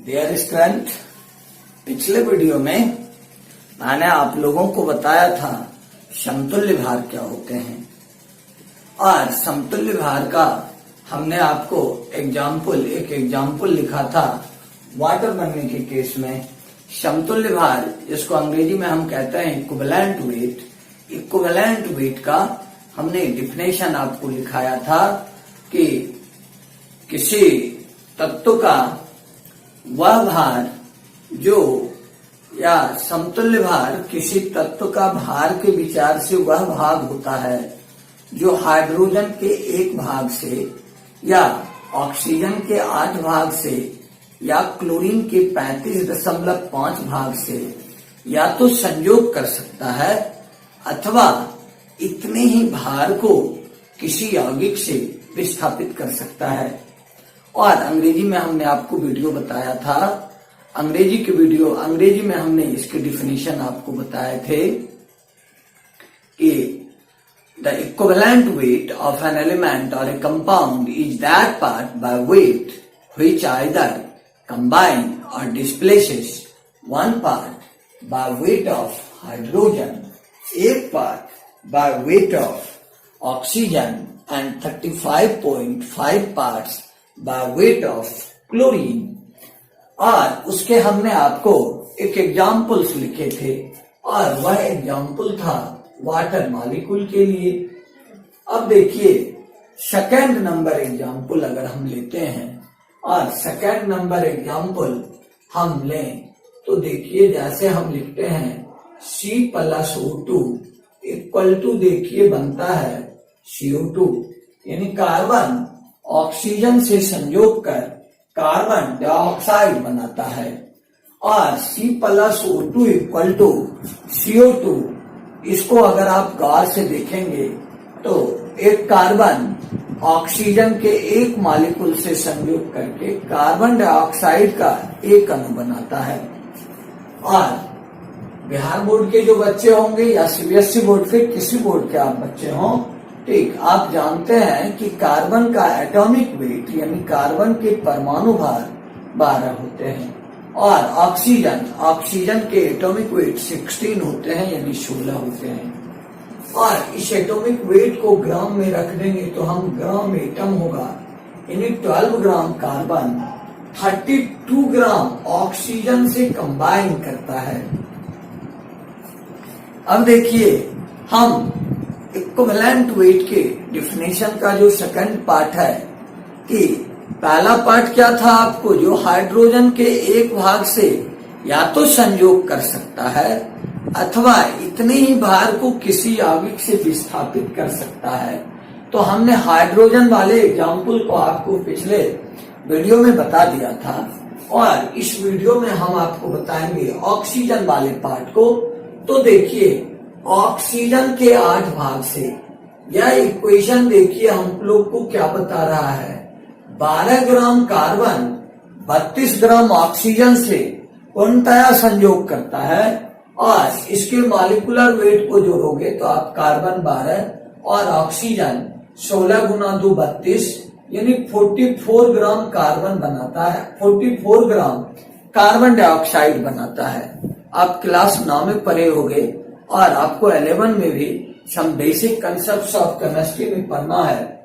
Dear student, पिछले video में मैंने आप लोगों को बताया था समतुल्य भार क्या होते हैं और समतुल्य भार का हमने आपको एक एग्जाम्पल लिखा था वाटर बनने के केस में। समतुल्य भार जिसको अंग्रेजी में हम कहते हैं इक्विवेलेंट वेट का हमने डिफिनेशन आपको लिखाया था कि किसी तत्व का वह भार जो या समतुल्य भार किसी तत्व का भार के विचार से वह भाग होता है जो हाइड्रोजन के 1 भाग से या ऑक्सीजन के 8 भाग से या क्लोरीन के 35.5 भाग से या तो संयोग कर सकता है अथवा इतने ही भार को किसी यौगिक से विस्थापित कर सकता है। और अंग्रेजी में हमने आपको वीडियो बताया था, अंग्रेजी में हमने इसके डिफिनेशन आपको बताए थे कि the equivalent weight of an element और a compound is that part by weight which either combine or displaces one part by weight of hydrogen, एक part by weight of oxygen and 35.5 parts by weight of chlorine। और उसके हमने आपको एक examples लिखे थे और वह एग्जाम्पल था वाटर मॉलिक्यूल के लिए। अब देखिए सेकंड नंबर एग्जाम्पल अगर हम लेते हैं और सेकंड नंबर एग्जाम्पल हम लें तो देखिए जैसे हम लिखते हैं C+O2 इक्वल टू देखिए बनता है CO2, यानी कार्बन ऑक्सीजन से संयोग कर कार्बन डाइऑक्साइड बनाता है। और C+O2 इक्वल टू CO2, इसको अगर आप गौर से देखेंगे तो एक कार्बन ऑक्सीजन के 1 मॉलिक्यूल से संयोग करके कार्बन डाइऑक्साइड का 1 अणु बनाता है। और बिहार बोर्ड के जो बच्चे होंगे या सीबीएसई बोर्ड के किसी बोर्ड के आप बच्चे हों, ठीक, आप जानते हैं कि कार्बन का एटॉमिक वेट यानी कार्बन के परमाणु भार 12 होते हैं और ऑक्सीजन के एटॉमिक वेट 16 होते हैं यानी 16 होते हैं। और इस एटॉमिक वेट को ग्राम में रख देंगे तो हम ग्राम एटम होगा, यानी 12 ग्राम कार्बन 32 ग्राम ऑक्सीजन से कंबाइन करता है। अब देखिए हम इक्विवेलेंट वेट के डिफिनेशन का जो सेकंड पार्ट है कि पहला पार्ट क्या था आपको, जो हाइड्रोजन के 1 भाग से या तो संयोग कर सकता है अथवा इतने ही भार को किसी यौगिक से विस्थापित कर सकता है। तो हमने हाइड्रोजन वाले एग्जाम्पल को आपको पिछले वीडियो में बता दिया था और इस वीडियो में हम आपको बताएंगे ऑक्सीजन वाले पार्ट को। तो देखिए ऑक्सीजन के 8 भाग से यह इक्वेशन देखिए हम लोग को क्या बता रहा है, 12 ग्राम कार्बन 32 ग्राम ऑक्सीजन से पूर्णतया संयोग करता है और इसके मॉलिक्यूलर वेट को जोड़ोगे तो आप कार्बन 12 और ऑक्सीजन 16 गुना 2 32 यानी 44 ग्राम कार्बन बनाता है, 44 ग्राम कार्बन डाइऑक्साइड बनाता है। आप क्लास 9 में पढ़े होंगे और आपको 11 में भी some basic concepts of chemistry में पढ़ना है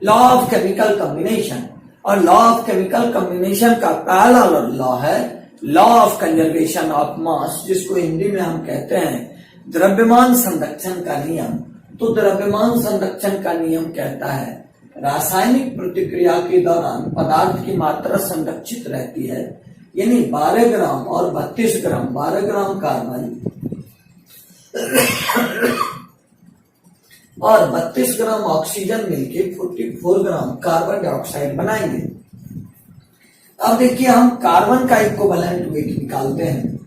लॉ ऑफ केमिकल कॉम्बिनेशन। और लॉ ऑफ केमिकल कॉम्बिनेशन का पहला लॉ है law of conservation of mass, जिसको हिंदी में हम कहते हैं द्रव्यमान संरक्षण का नियम। तो द्रव्यमान संरक्षण का नियम कहता है रासायनिक प्रतिक्रिया के दौरान पदार्थ की मात्रा संरक्षित रहती है, यानी 12 ग्राम और 32 ग्राम 12 ग्राम कार्बन और 32 ग्राम ऑक्सीजन मिलके 44 ग्राम कार्बन डाइऑक्साइड बनाएंगे। अब देखिए हम कार्बन का इक्विवेलेंट वेट निकालते हैं।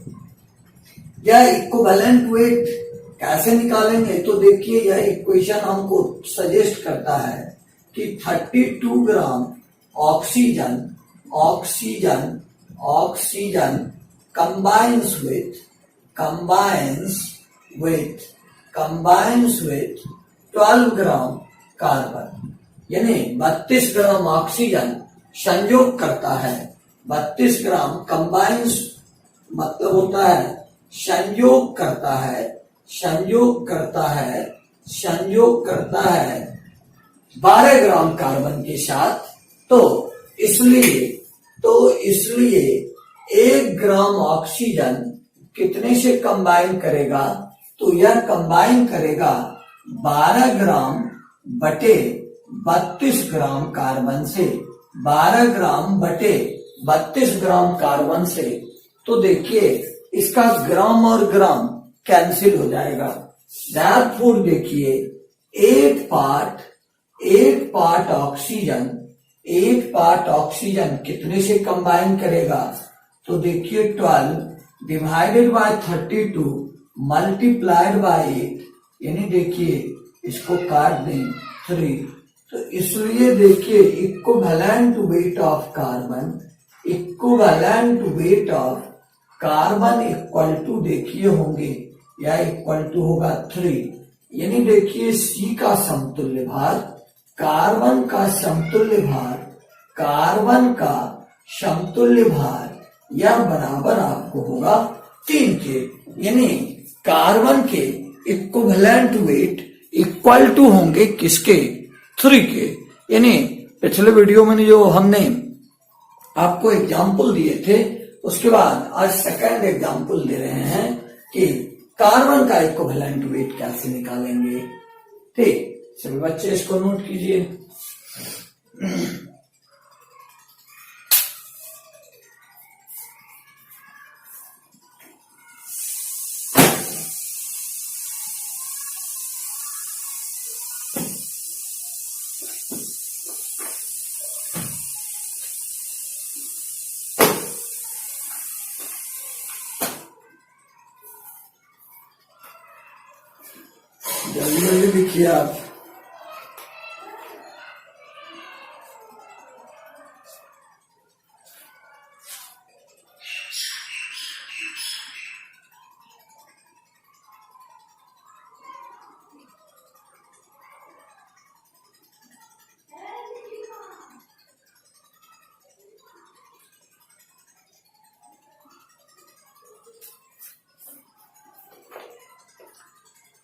यह इक्विवेलेंट वेट कैसे निकालेंगे, तो देखिए यह इक्वेशन हमको सजेस्ट करता है कि 32 gram oxygen combines with 12 gram carbon, यानी 32 ग्राम ऑक्सीजन संयोग करता है 32 ग्राम कंबाइंस मतलब होता है संयोग करता है, संयोग करता है, संयोग करता है 12 ग्राम कार्बन के साथ। तो इसलिए 1 ग्राम ऑक्सीजन कितने से कंबाइन करेगा? तो यह कंबाइन करेगा 12 ग्राम बटे 32 ग्राम कार्बन से, 12 ग्राम बटे 32 ग्राम कार्बन से। तो देखिए इसका ग्राम और ग्राम कैंसिल हो जाएगा। therefore देखिए 8 पार्ट ऑक्सीजन कितने से कंबाइन करेगा? तो देखिए 12 डिवाइडेड बाय 32 मल्टीप्लाइड बाय 8, यानी देखिए इसको काट दें 3। तो इसलिए देखिए equivalent weight of carbon, equivalent weight of carbon equal to देखिए होंगे या इक्वल टू होगा 3, यानी देखिए C का समतुल्य भार, कार्बन का समतुल्य भार, कार्बन का समतुल्य भार यह बराबर आपको होगा 3 के, यानी कार्बन के इक्विवेलेंट वेट इक्वल टू होंगे किसके? 3 के। यानी पिछले वीडियो में जो हमने आपको एग्जाम्पल दिए थे उसके बाद आज सेकंड एग्जाम्पल दे रहे हैं कि कार्बन का इक्विवेलेंट वेट कैसे निकालेंगे। ठीक, सभी बच्चे इसको नोट कीजिए। जल्दी जल्दी लिखिए आप।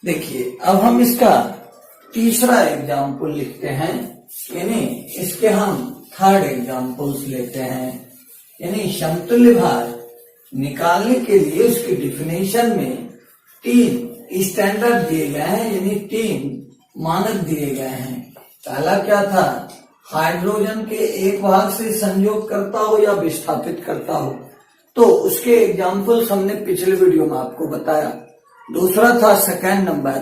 देखिए अब हम इसका तीसरा एग्जाम्पल लिखते हैं, यानी इसके हम थर्ड एग्जाम्पल्स लेते हैं। यानी समतुल्य भार निकालने के लिए उसकी डिफिनेशन में 3 स्टैंडर्ड दिए गए हैं, यानी 3 मानक दिए गए हैं। पहला क्या था? हाइड्रोजन के एक भाग से संयोग करता हो या विस्थापित करता हो, तो उसके एग्जाम्पल्स हमने पिछले वीडियो में आपको बताया। दूसरा था सेकंड नंबर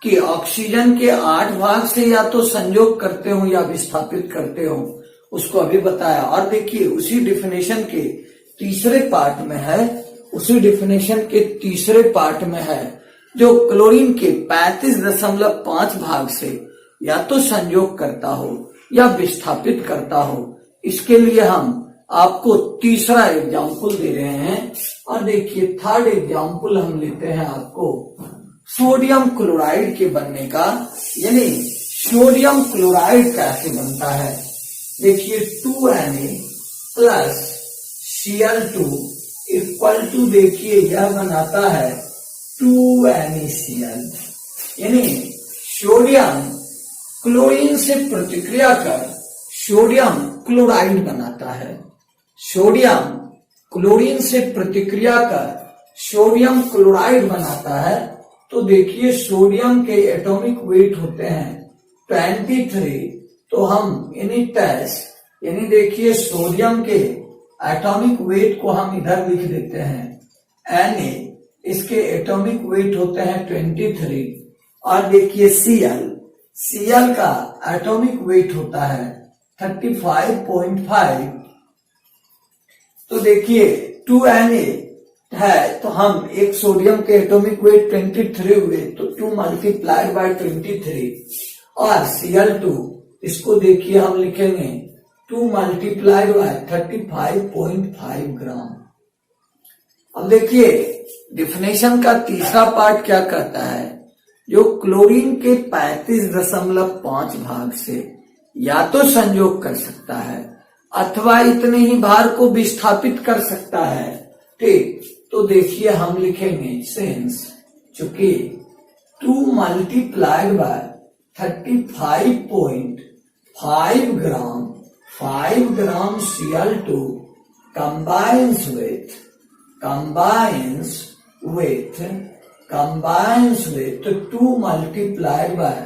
कि ऑक्सीजन के 8 भाग से या तो संयोग करते हो या विस्थापित करते हो, उसको अभी बताया। और देखिए उसी डिफिनेशन के तीसरे पार्ट में है, उसी डिफिनेशन के तीसरे पार्ट में है जो क्लोरीन के 35.5 भाग से या तो संयोग करता हो या विस्थापित करता हो। इसके लिए हम आपको तीसरा एग्जाम्पल दे रहे हैं। और देखिए थर्ड एग्जाम्पल हम लेते हैं आपको सोडियम क्लोराइड के बनने का, यानी सोडियम क्लोराइड कैसे बनता है। देखिए 2Na plus Cl2 equal to देखिए यह बनाता है 2NaCl, यानी सोडियम क्लोरीन से प्रतिक्रिया कर सोडियम क्लोराइड बनाता है। सोडियम क्लोरीन से प्रतिक्रिया कर सोडियम क्लोराइड बनाता है। तो देखिए सोडियम के एटॉमिक वेट होते हैं 23। तो हम यानी टेस्ट यानी देखिए सोडियम के एटॉमिक वेट को हम इधर लिख देते हैं Na, इसके एटॉमिक वेट होते हैं 23। और देखिए Cl का एटॉमिक वेट होता है 35.5। तो देखिए 2Na है तो हम एक सोडियम के एटॉमिक वेट 23 हुए तो 2 मल्टीप्लाइड बाय 23। और Cl2 इसको देखिए हम लिखेंगे 2 मल्टीप्लाइड बाय 35.5 ग्राम। अब देखिए डिफिनेशन का तीसरा पार्ट क्या कहता है, जो क्लोरीन के 35.5 भाग से या तो संयोग कर सकता है अथवा इतने ही भार को विस्थापित कर सकता है। ठीक, तो देखिए हम लिखेंगे सिंस चूंकि 2 multiplied by 35.5 gram 5 gram Cl2 combines with 2 multiplied by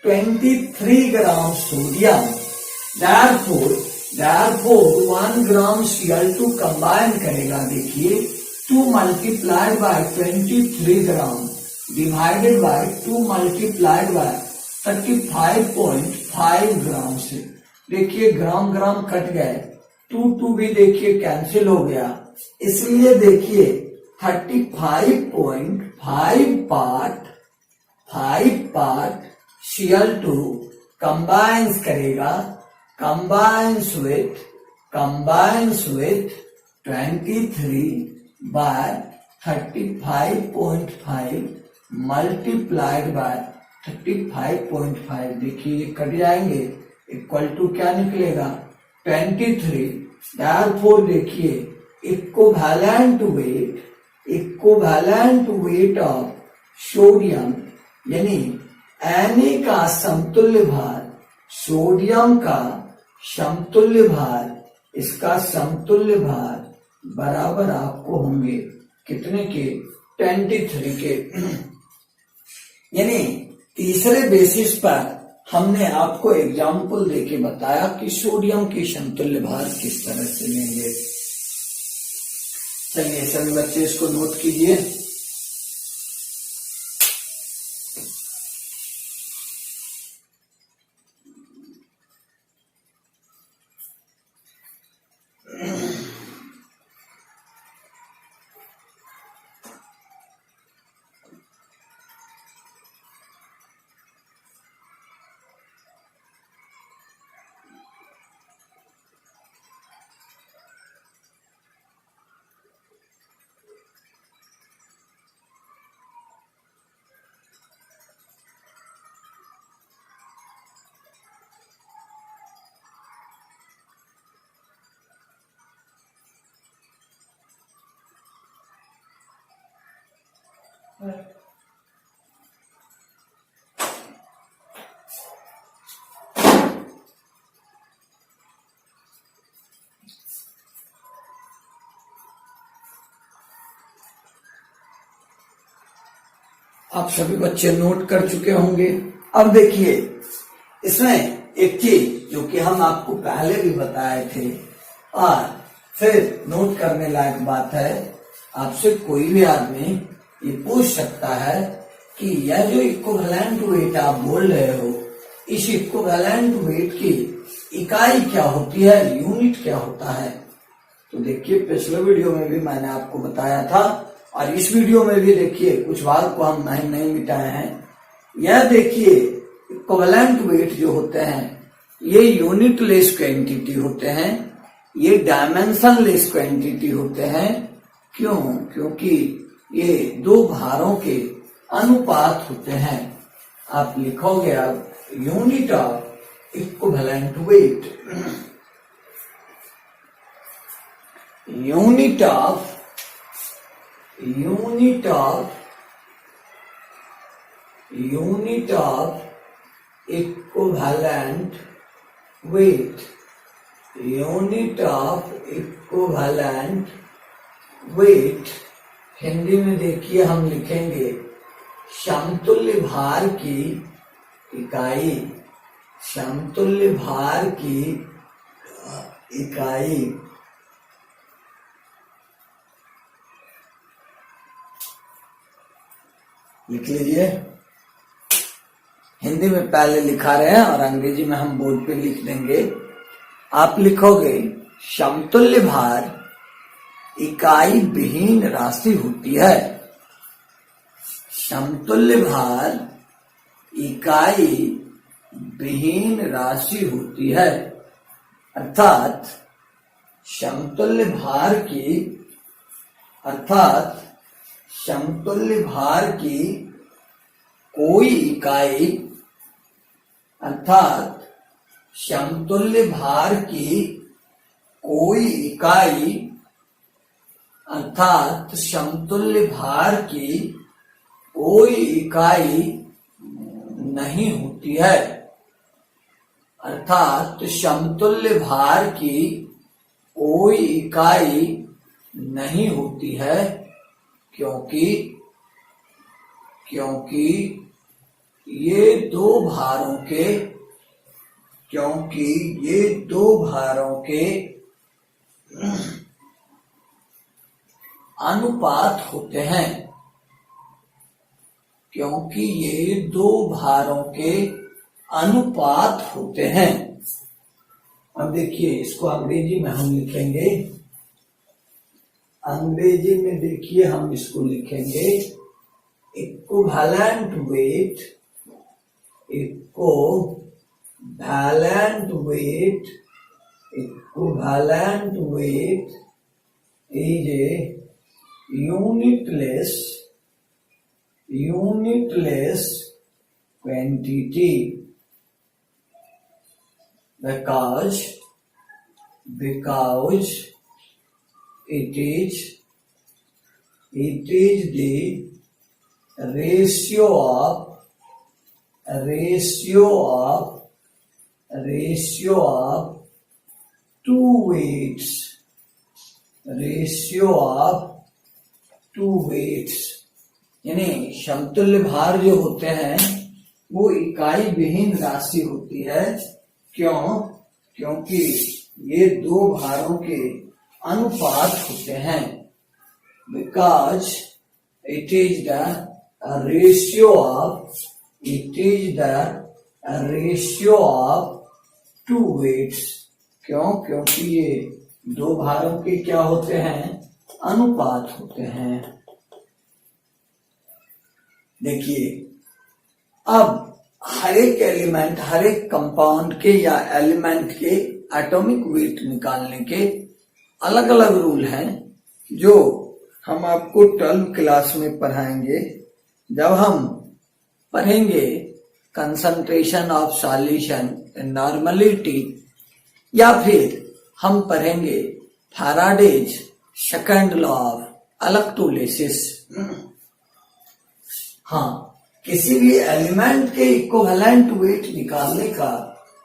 23 gram sodium. Therefore 1 gram Cl2 combine करेगा। देखिए 2 multiplied by 23 gram divided by 2 multiplied by 35.5 ग्राम से। देखिए ग्राम ग्राम कट गए, 2 भी देखिए कैंसिल हो गया, इसलिए देखिए 35.5 पार्ट Cl2 combines करेगा, combines with 23 by 35.5 multiplied by 35.5। देखिए ये कट जाएंगे, इक्वल टू क्या निकलेगा 23। therefore देखिए इक्विवेलेंट वेट ऑफ सोडियम यानी Na का समतुल्य भार, सोडियम का समतुल्य भार, इसका समतुल्य भार बराबर आपको होंगे कितने के 23 के। यानी तीसरे बेसिस पर हमने आपको एग्जाम्पल देके बताया कि सोडियम की समतुल्य भार किस तरह से लेंगे। चलिए सभी बच्चे इसको नोट कीजिए। आप सभी बच्चे नोट कर चुके होंगे। अब देखिए इसमें एक चीज जो कि हम आपको पहले भी बताए थे और फिर नोट करने लायक बात है, आपसे कोई भी आदमी ये पूछ सकता है कि यह जो इक्विवेलेंट वेट आप बोल रहे हो, इस इक्विवेलेंट वेट की इकाई क्या होती है, यूनिट क्या होता है। तो देखिए पिछले वीडियो में भी मैंने आपको बताया था और इस वीडियो में भी देखिए कुछ बात को हम नहीं मिटाए हैं। यह देखिए इक्विवेलेंट वेट जो होते हैं ये यूनिट लेस क्वांटिटी होते हैं, ये डायमेंशन लेस क्वांटिटी होते हैं। क्यों? क्योंकि ये दो भारों के अनुपात होते हैं। आप लिखोगे अब unit of equivalent weight, unit of equivalent weight, unit of equivalent weight Hindi में देखिए हम लिखेंगे समतुल्य भार की इकाई, समतुल्य भार की इकाई। लिख लीजिए, हिंदी में पहले लिखा रहे हैं और अंग्रेजी में हम बोर्ड पे लिख देंगे। आप लिखोगे समतुल्य भार इकाई विहीन राशि होती है, समतुल्य भार इकाई विहीन राशि होती है। अर्थात समतुल्य भार की कोई इकाई, अर्थात समतुल्य भार की कोई इकाई अर्थात समतुल्य भार की कोई इकाई नहीं होती है, अर्थात समतुल्य भार की कोई इकाई नहीं होती है, क्योंकि ये दो भारों के अनुपात होते हैं, क्योंकि ये दो भारों के अनुपात होते हैं। अब देखिए इसको अंग्रेजी में हम लिखेंगे, अंग्रेजी में देखिए हम इसको लिखेंगे equivalent weight is a unitless quantity because it is the ratio of two weights, यानी समतुल्य भार जो होते हैं वो इकाई विहीन राशि होती है। क्योंकि ये दो भारों के अनुपात होते हैं। Because it is the ratio of two weights. क्योंकि ये दो भारों के क्या होते हैं, अनुपात होते हैं। देखिए अब हर एक एलिमेंट, हर एक कंपाउंड के या एलिमेंट के एटॉमिक वेट निकालने के अलग अलग रूल हैं, जो हम आपको 12th क्लास में पढ़ाएंगे। जब हम पढ़ेंगे कंसंट्रेशन ऑफ सॉल्यूशन, नॉर्मलिटी, या फिर हम पढ़ेंगे Faraday's second law of electrolysis. हाँ, किसी भी एलिमेंट के इक्विवेलेंट वेट निकालने का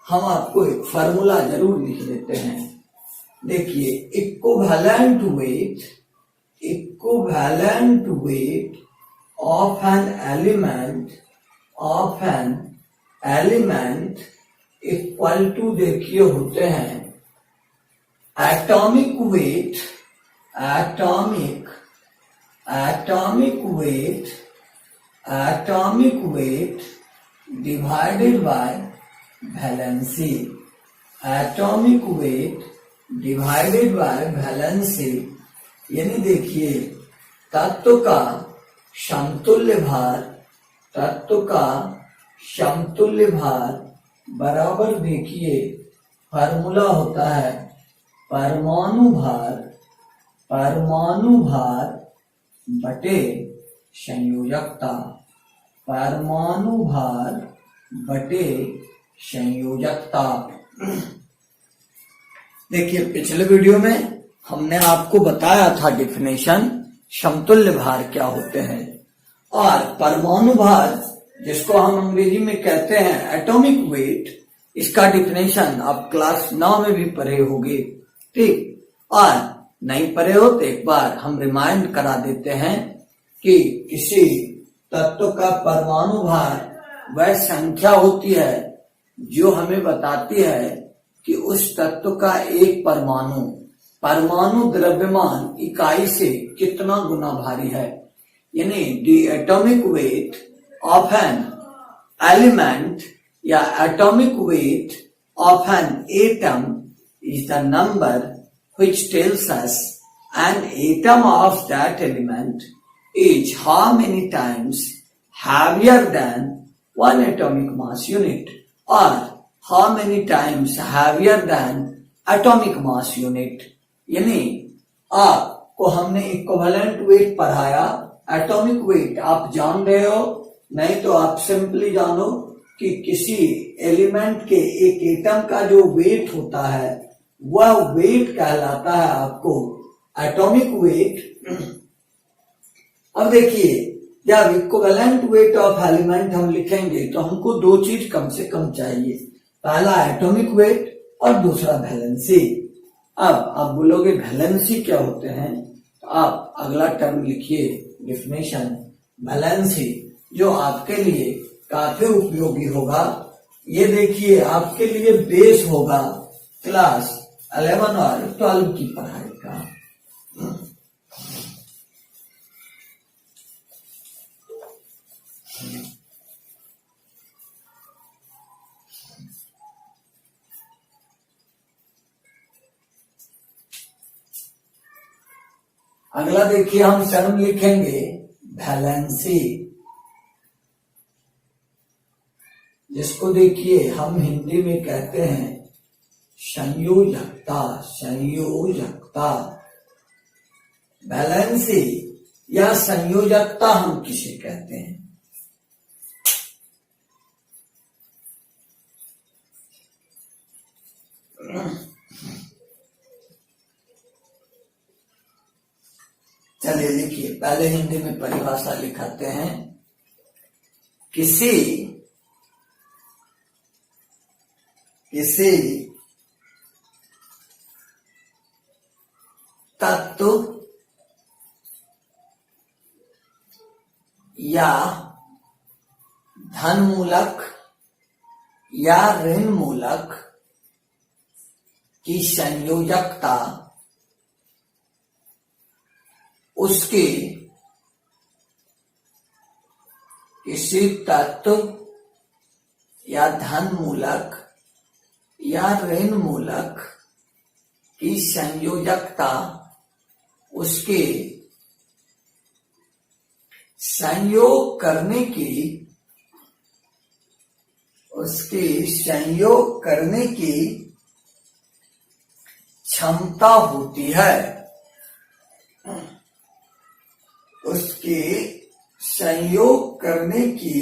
हम आपको एक फार्मूला जरूर लिख देते हैं। देखिए equivalent weight of an element equal to देखिए होते हैं atomic weight divided by valency. Atomic weight divided by valency, यानी देखिए तत्व का समतुल्य भार बराबर देखिए फार्मूला होता है परमाणु भार बटे संयोजकता। परमाणु भार बटे संयोजकता। देखिए पिछले वीडियो में हमने आपको बताया था डेफिनेशन, समतुल्य भार क्या होते हैं, और परमाणु भार जिसको हम अंग्रेजी में कहते हैं एटॉमिक वेट, इसका डेफिनेशन आप क्लास 9 में भी पढ़े होंगे। ठीक, और नहीं पढ़े हो तो एक बार हम रिमाइंड करा देते हैं कि किसी तत्व का परमाणु भार वह संख्या होती है जो हमें बताती है कि उस तत्व का एक परमाणु द्रव्यमान इकाई से कितना गुना भारी है। यानी the atomic weight of an element या atomic weight of an atom is the number which tells us an atom of that element is how many times heavier than one atomic mass unit, or how many times heavier than atomic mass unit। यानी आपको हमने equivalent weight पढ़ाया, atomic weight आप जान रहे हो, नहीं तो आप सिंपली जानो कि किसी एलिमेंट के एक एटम का जो वेट होता है वह वेट कहलाता है आपको एटॉमिक वेट। अब देखिए, जब इक्विवेलेंट वेट ऑफ एलिमेंट हम लिखेंगे तो हमको दो चीज कम से कम चाहिए, पहला एटॉमिक वेट और दूसरा वैलेंसी। अब आप बोलोगे वैलेंसी क्या होते हैं, तो आप अगला टर्म लिखिए, डिफिनेशन वैलेंसी, जो आपके लिए काफी उपयोगी होगा। ये देखिए आपके लिए बेस होगा क्लास 11 और 12 की पढ़ाई का। अगला देखिए हम टर्म लिखेंगे वैलेंसी, जिसको देखिए हम हिंदी में कहते हैं संयोजकता। संयोजकता, वैलेंसी या संयोजकता हम किसे कहते हैं? चलिए लिखिए, पहले हिंदी में परिभाषा लिखाते हैं। किसी तत्व या धन मूलक या ऋण मूलक की संयोजकता उसके किसी तत्व या धन मूलक या ऋण मूलक की संयोजकता उसके संयोग करने की क्षमता होती है। उसके संयोग करने की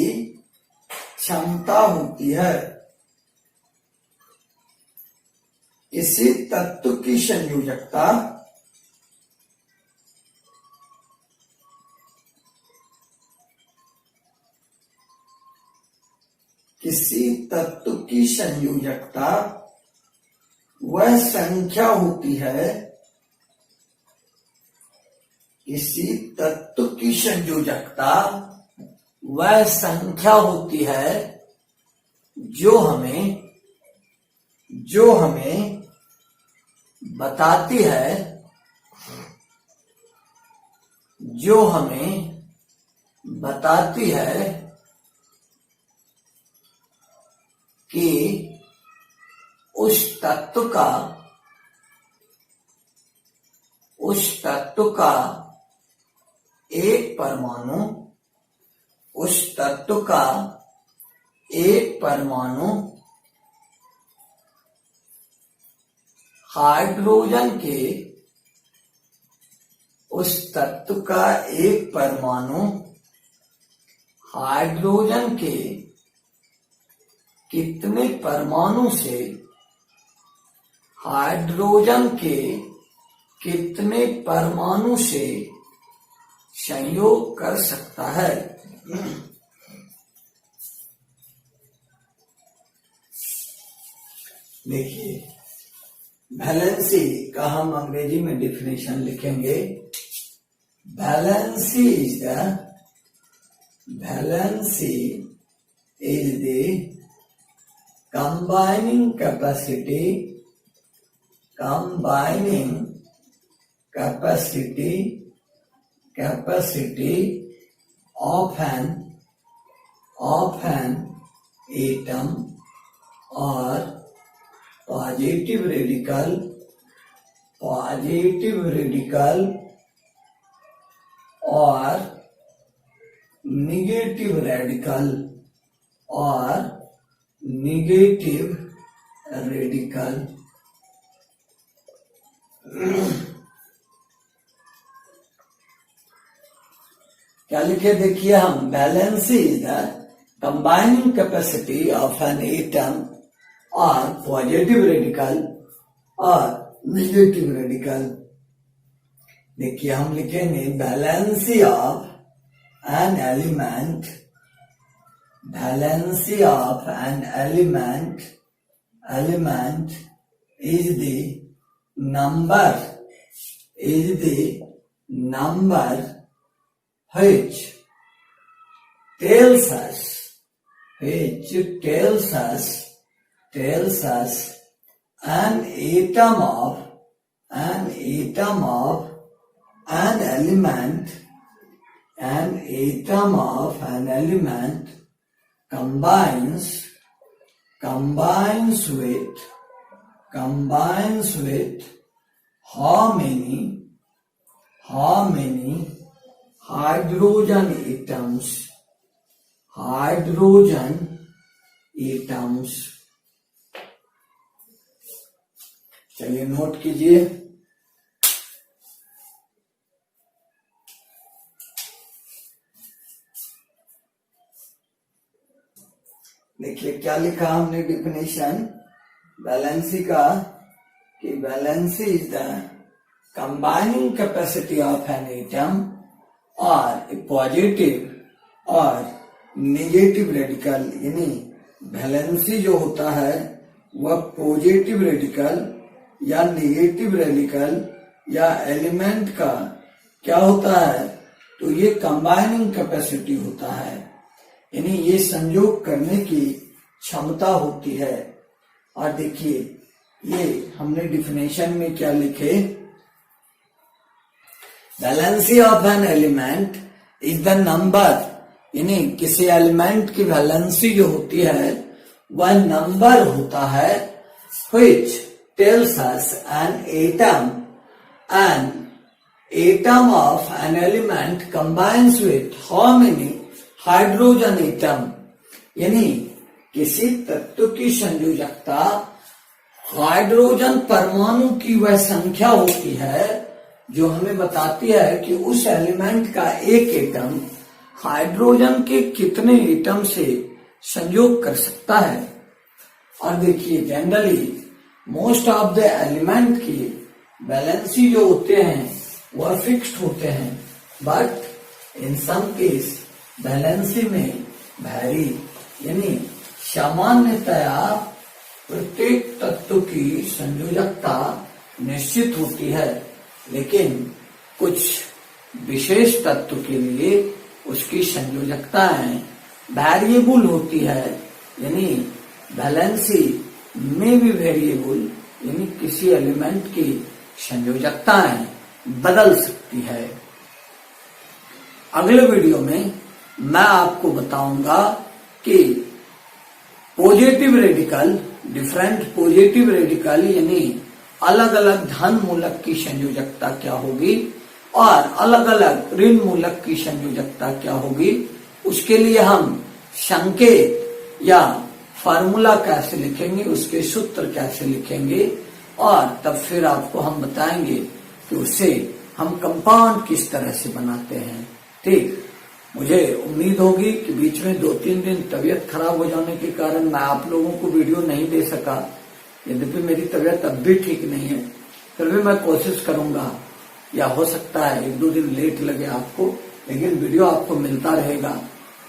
क्षमता होती है। किसी तत्व की संयोजकता वह संख्या होती है। किसी तत्व की संयोजकता वह संख्या होती है जो हमें बताती है कि उस तत्व का एक परमाणु हाइड्रोजन के कितने परमाणु से संयोग कर सकता है। देखिए, वैलेंसी का हम अंग्रेजी में डिफिनेशन लिखेंगे। Valency is the combining capacity of an atom or positive radical or negative radical क्या लिखे देखिए हम, valency is the combining capacity of an atom और पॉजिटिव रेडिकल और नेगेटिव रेडिकल। देखिए हम लिखेंगे valency of an element, valency of an element is the number which tells us an atom of an element combines with how many hydrogen atoms। चलिए note कीजिए। देखिए क्या लिखा हमने डिफिनेशन वैलेंसी का, कि valency is the combining capacity of an atom और ए positive और नेगेटिव रेडिकल। यानी वैलेंसी जो होता है वह पॉजिटिव रेडिकल या नेगेटिव रेडिकल या एलिमेंट का क्या होता है, तो ये कंबाइनिंग कैपेसिटी होता है, यानी ये संयोग करने की क्षमता होती है। और देखिए ये हमने डिफिनेशन में क्या लिखे, valency of an element is the number, यानी किसी एलिमेंट की वैलेंसी जो होती है वह नंबर होता है which tells us an atom of an element combines with how many hydrogen atom, यानी किसी तत्व की संयोजकता हाइड्रोजन परमाणु की वह संख्या होती है जो हमें बताती है कि उस एलिमेंट का एक एटम हाइड्रोजन के कितने एटम से संयोग कर सकता है। और देखिए generally most of the element की वैलेंसी जो होते हैं वह फिक्स्ड होते हैं, but in some case valency में वैरी, यानी सामान्यतया प्रत्येक तत्व की संयोजकता निश्चित होती है, लेकिन कुछ विशेष तत्व के लिए उसकी संयोजकताएं वेरिएबल होती है, यानी वैलेंसी में भी वेरिएबल, यानी किसी एलिमेंट की संयोजकताएं बदल सकती है। अगले वीडियो में मैं आपको बताऊंगा कि positive radical, different positive radical यानी अलग अलग धन मूलक की संयोजकता क्या होगी और अलग अलग ऋण मूलक की संयोजकता क्या होगी, उसके लिए हम संकेत या फार्मूला कैसे लिखेंगे, उसके सूत्र कैसे लिखेंगे, और तब फिर आपको हम बताएंगे कि उससे हम कंपाउंड किस तरह से बनाते हैं। ठीक, मुझे उम्मीद होगी कि बीच में 2-3 दिन तबीयत खराब हो जाने के कारण मैं आप लोगों को वीडियो नहीं दे सका। यद्यपि मेरी तबीयत अब भी ठीक नहीं है, फिर भी मैं कोशिश करूंगा, या हो सकता है 1-2 दिन लेट लगे आपको, लेकिन वीडियो आपको मिलता रहेगा।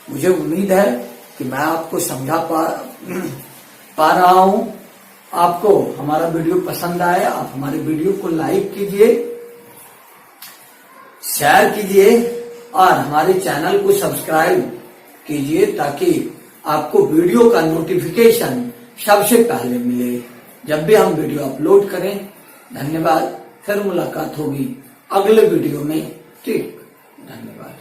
मुझे उम्मीद है कि मैं आपको समझा पा रहा हूं। आपको हमारा वीडियो पसंद आए, आप हमारे वीडियो को लाइक कीजिए, शेयर कीजिए और हमारे चैनल को सब्सक्राइब कीजिए ताकि आपको वीडियो का नोटिफिकेशन सबसे पहले मिले जब भी हम वीडियो अपलोड करें। धन्यवाद, फिर मुलाकात होगी अगले वीडियो में। ठीक, धन्यवाद।